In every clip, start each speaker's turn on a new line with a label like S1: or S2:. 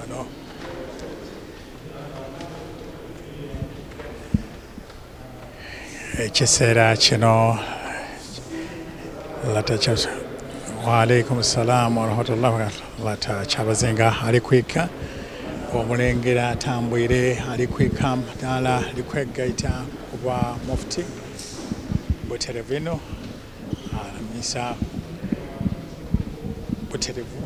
S1: bano ekiseera kino waalaikum salamu warahmatullahi wabarakatuh. Kyabanzinga ali kwika omulengera atambwire ali kwika ddala ali kwegaita kuba mufti buterevino alamisa buterevu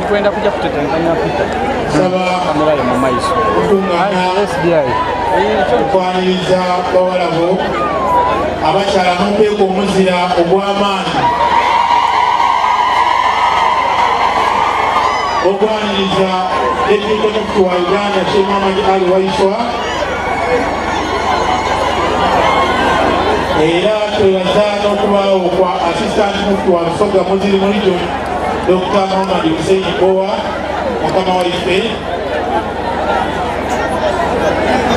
S2: Kwenda kuja kutetanganya pita kamera ya mama Yesu SDI
S1: kwaniriza bawalabo abakyala n'okweka omuzira ogw'amaanyi ogwaniriza Deputy Mufti wa Uganda Sheikh Muhammad Ali Waiswa era twebaza n'okubaawo kwa Assistant Mufti wa Busoga Muziri mu region Dr. Muhammad Hussein Bowa mukama waife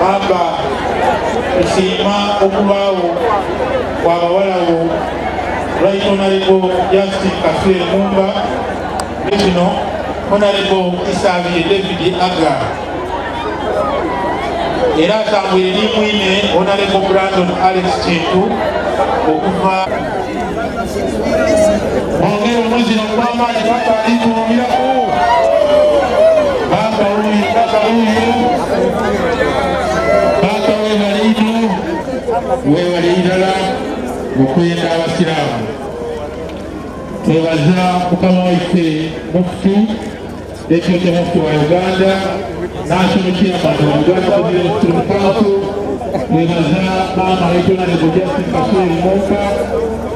S1: baba tusiima okubaawo kw'abawalawo Right Honorable Justin Kafule Mumba Regional Honorable Isabi David Aga era atambwire ni mwine Honorable Brandon Alex Chintu okuva ongera omuzira ogw'amaanyi batwalimuumiraku baba webaliino webali irala okwenda abasiraamu twebaza mukama waife Mufti Deputy Mufti wa Uganda National Chairman wa Uganda Community Council twebaza mama wetu Honorable Justin Kafule Mumba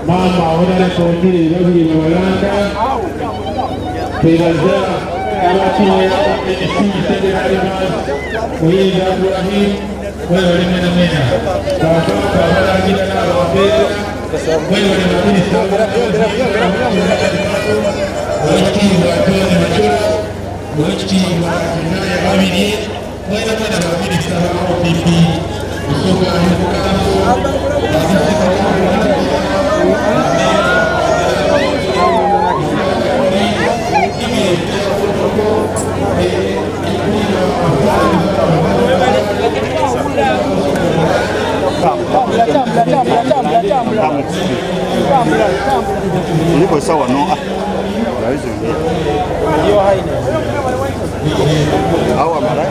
S1: mama Honorable Ongere babiri babalanda twebaza abakiwe NC Federal Muyinza Ibrahim webali mena bakaka abalangira n'ababeera webali baminisita owekitiibwa Tony Machola owekitiibwa Naya Babiri mwena baminisita ba OPP Busoga
S3: Niko sawa no.
S2: Ndio haina.
S3: Hawa mara.